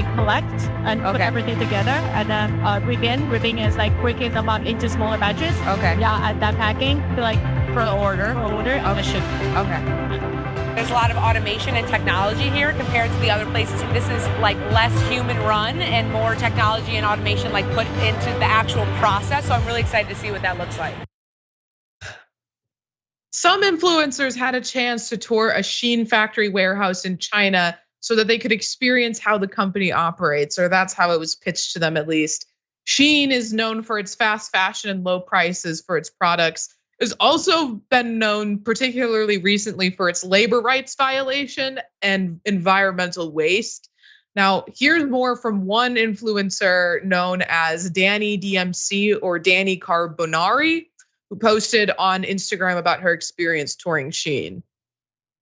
we collect and put everything together, and then ribbing is like breaking them up into smaller batches. Yeah, and then packing to like for order and the ship. There's a lot of automation and technology here compared to the other places. This is like less human run and more technology and automation like put into the actual process. So I'm really excited to see what that looks like. Some influencers had a chance to tour a Shein factory warehouse in China so that they could experience how the company operates, or that's how it was pitched to them at least. Shein is known for its fast fashion and low prices for its products. It's also been known particularly recently for its labor rights violation and environmental waste. Now, here's more from one influencer known as Danny DMC or Danny Carbonari, who posted on Instagram about her experience touring Shein.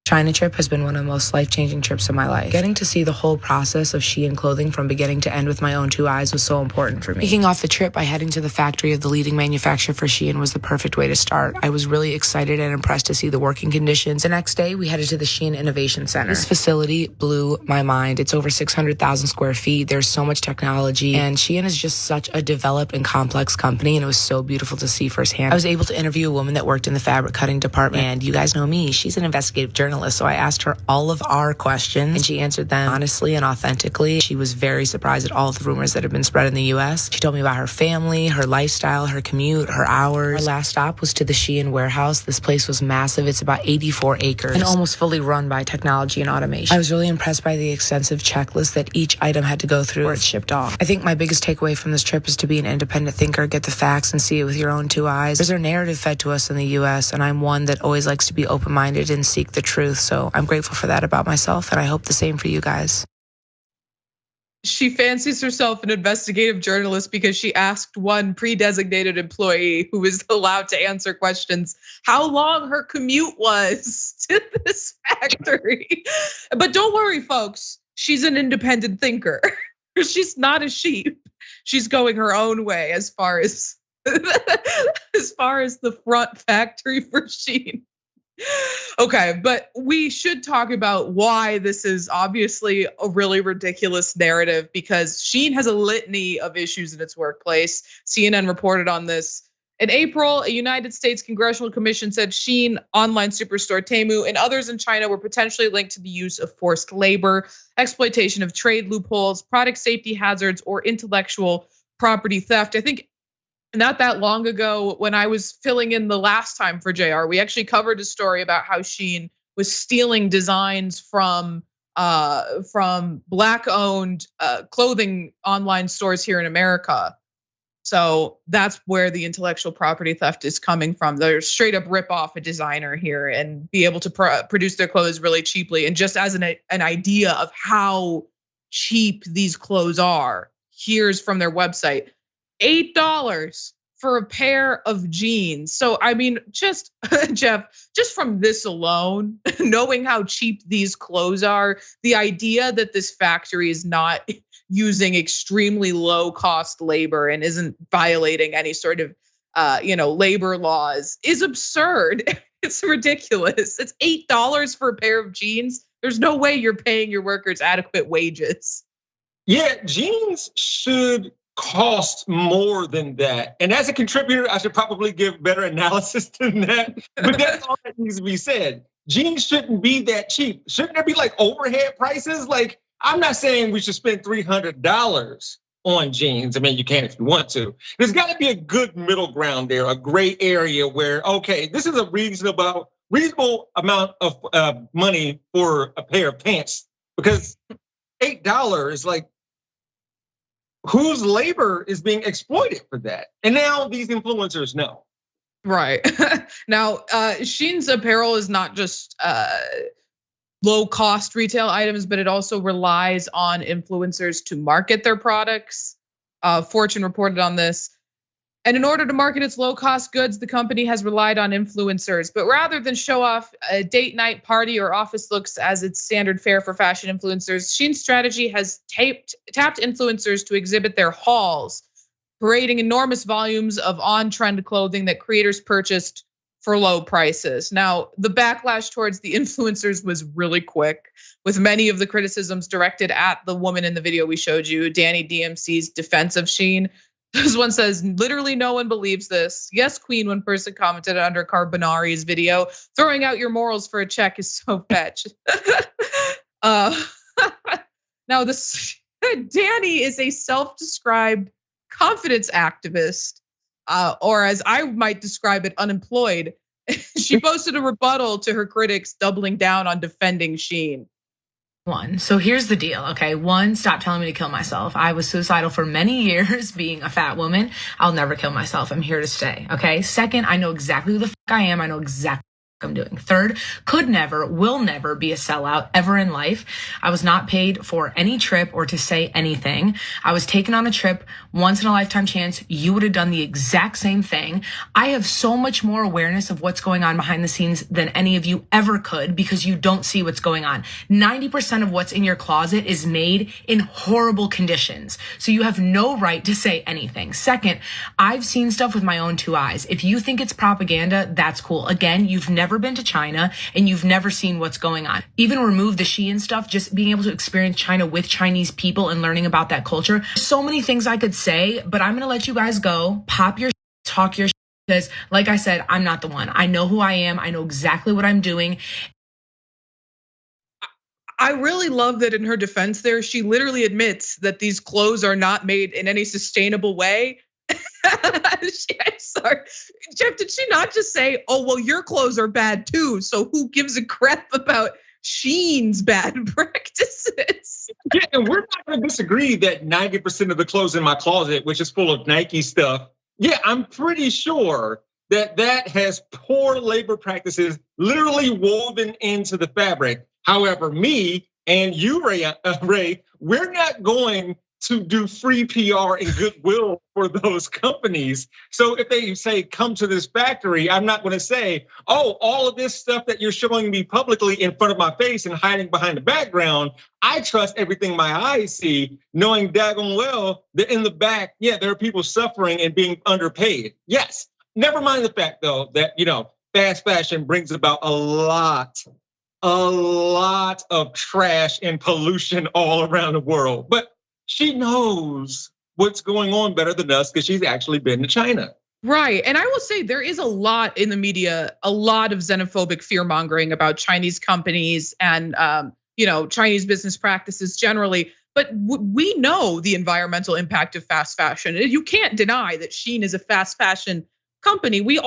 China trip has been one of the most life-changing trips of my life. Getting to see the whole process of Shein clothing from beginning to end with my own 2 eyes was so important for me. Kicking off the trip by heading to the factory of the leading manufacturer for Shein was the perfect way to start. I was really excited and impressed to see the working conditions. The next day, we headed to the Shein Innovation Center. This facility blew my mind. It's over 600,000 square feet. There's so much technology, and Shein is just such a developed and complex company, and it was so beautiful to see firsthand. I was able to interview a woman that worked in the fabric cutting department, and you guys know me, she's an investigative journalist. So I asked her all of our questions and she answered them honestly and authentically. She was very surprised at all the rumors that have been spread in the US. She told me about her family, her lifestyle, her commute, her hours. Our last stop was to the Shein warehouse. This place was massive. It's about 84 acres and almost fully run by technology and automation. I was really impressed by the extensive checklist that each item had to go through before it's shipped off. I think my biggest takeaway from this trip is to be an independent thinker, get the facts and see it with your own 2 eyes. There's a narrative fed to us in the US, and I'm one that always likes to be open-minded and seek the truth. So I'm grateful for that about myself, and I hope the same for you guys. She fancies herself an investigative journalist because she asked one pre-designated employee who was allowed to answer questions how long her commute was to this factory. But don't worry, folks, she's an independent thinker. She's not a sheep. She's going her own way as far as the front factory for Shein. Okay, but we should talk about why this is obviously a really ridiculous narrative, because Shein has a litany of issues in its workplace. CNN reported on this. In April, a United States Congressional Commission said Shein, online superstore Temu, and others in China were potentially linked to the use of forced labor, exploitation of trade loopholes, product safety hazards, or intellectual property theft. I think not that long ago, when I was filling in the last time for Jayar, we actually covered a story about how Shein was stealing designs from Black-owned clothing online stores here in America. So that's where the intellectual property theft is coming from. They're straight up rip off a designer here and be able to produce their clothes really cheaply. And just as an idea of how cheap these clothes are, here's from their website. $8 for a pair of jeans. So, I mean, just Jeff, just from this alone, knowing how cheap these clothes are, the idea that this factory is not using extremely low cost labor and isn't violating any sort of, labor laws is absurd. It's ridiculous. It's $8 for a pair of jeans. There's no way you're paying your workers adequate wages. Yeah, jeans should cost more than that. And as a contributor, I should probably give better analysis than that. But that's all that needs to be said. Jeans shouldn't be that cheap. Shouldn't there be like overhead prices? Like, I'm not saying we should spend $300 on jeans. I mean, you can if you want to. There's got to be a good middle ground there, a gray area where, okay, this is a reasonable amount of money for a pair of pants, because $8 is like, whose labor is being exploited for that? And now these influencers know. Right. Now, Shein's apparel is not just low cost retail items, but it also relies on influencers to market their products. Fortune reported on this. And in order to market its low cost goods, the company has relied on influencers. But rather than show off a date night party or office looks as its standard fare for fashion influencers, Shein's strategy has tapped influencers to exhibit their hauls, parading enormous volumes of on-trend clothing that creators purchased for low prices. Now, the backlash towards the influencers was really quick, with many of the criticisms directed at the woman in the video we showed you, Danny DMC's defense of Shein. This one says, literally no one believes this. Yes, Queen, one person commented under Carbonari's video, throwing out your morals for a check is so fetch. Now, Danny is a self-described confidence activist, or as I might describe it, unemployed. She posted a rebuttal to her critics, doubling down on defending Shein. So here's the deal, okay? One, stop telling me to kill myself. I was suicidal for many years being a fat woman. I'll never kill myself. I'm here to stay, okay? Second, I know exactly who the fuck I am. I know exactly I'm doing. Third, could never, will never be a sellout ever in life. I was not paid for any trip or to say anything. I was taken on a trip, once in a lifetime chance. You would have done the exact same thing. I have so much more awareness of what's going on behind the scenes than any of you ever could, because you don't see what's going on. 90% of what's in your closet is made in horrible conditions. So you have no right to say anything. Second, I've seen stuff with my own two eyes. If you think it's propaganda, that's cool. Again, you've never been to China and you've never seen what's going on. Even remove the Shein stuff, just being able to experience China with Chinese people and learning about that culture. So many things I could say, but I'm going to let you guys go, pop your talk your because like I said, I'm not the one. I know who I am. I know exactly what I'm doing. I really love that in her defense there, she literally admits that these clothes are not made in any sustainable way. I'm sorry. Jeff, did she not just say, oh, well, your clothes are bad too, so who gives a crap about Shein's bad practices? Yeah, and we're not going to disagree that 90% of the clothes in my closet, which is full of Nike stuff, yeah, I'm pretty sure that has poor labor practices literally woven into the fabric. However, me and you, Ray, we're not going to do free PR and goodwill for those companies. So if they say, come to this factory, I'm not going to say, oh, all of this stuff that you're showing me publicly in front of my face and hiding behind the background, I trust everything my eyes see, knowing daggone well that in the back, yeah, there are people suffering and being underpaid. Yes, never mind the fact though, that, fast fashion brings about a lot of trash and pollution all around the world. But she knows what's going on better than us because she's actually been to China. Right. And I will say there is a lot in the media, a lot of xenophobic fear mongering about Chinese companies and, Chinese business practices generally. But we know the environmental impact of fast fashion. You can't deny that Shein is a fast fashion company. We've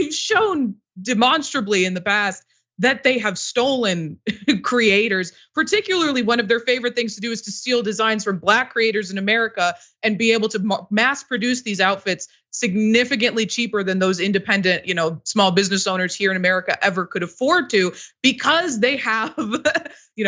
shown demonstrably in the past that they have stolen creators. Particularly, one of their favorite things to do is to steal designs from Black creators in America and be able to mass produce these outfits significantly cheaper than those independent, small business owners here in America ever could afford to, because they have,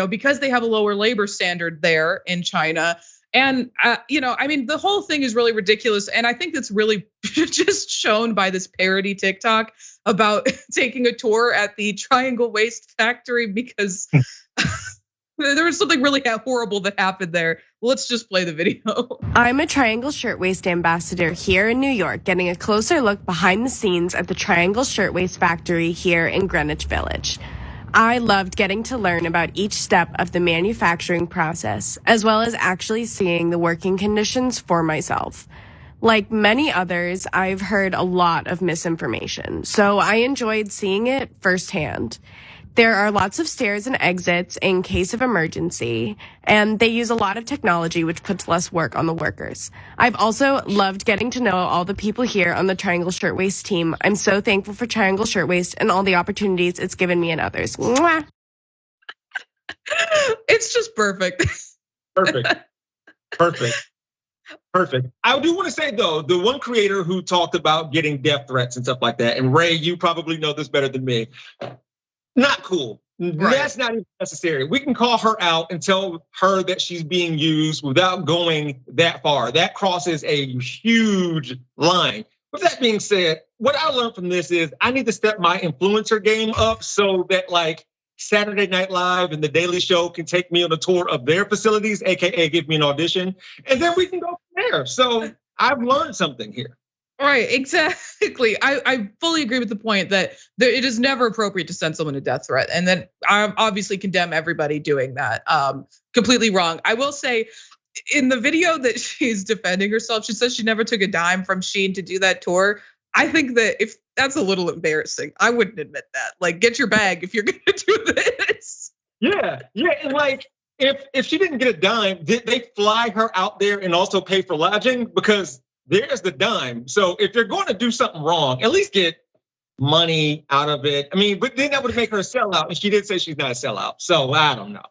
because they have a lower labor standard there in China. And, the whole thing is really ridiculous. And I think that's really just shown by this parody TikTok about taking a tour at the Triangle Waist factory, because there was something really horrible that happened there. Let's just play the video. I'm a Triangle Shirtwaist ambassador here in New York, getting a closer look behind the scenes at the Triangle Shirtwaist factory here in Greenwich Village. I loved getting to learn about each step of the manufacturing process, as well as actually seeing the working conditions for myself. Like many others, I've heard a lot of misinformation, so I enjoyed seeing it firsthand. There are lots of stairs and exits in case of emergency, and they use a lot of technology, which puts less work on the workers. I've also loved getting to know all the people here on the Triangle Shirtwaist team. I'm so thankful for Triangle Shirtwaist and all the opportunities it's given me and others. Mwah! It's just perfect. Perfect. I do want to say though, the one creator who talked about getting death threats and stuff like that, and Ray, you probably know this better than me. Not cool. Right. That's not even necessary. We can call her out and tell her that she's being used without going that far. That crosses a huge line. With that being said, what I learned from this is I need to step my influencer game up so that like Saturday Night Live and The Daily Show can take me on a tour of their facilities, AKA give me an audition, and then we can go from there. So I've learned something here. Right, exactly. I fully agree with the point that it is never appropriate to send someone a death threat, and then I obviously condemn everybody doing that. Completely wrong. I will say, in the video that she's defending herself, she says she never took a dime from Shein to do that tour. I think that if that's a little embarrassing, I wouldn't admit that. Like, get your bag if you're gonna do this. Yeah, and like if she didn't get a dime, did they fly her out there and also pay for lodging? Because there's the dime. So if you're going to do something wrong, at least get money out of it. I mean, but then that would make her a sellout, and she did say she's not a sellout. So I don't know.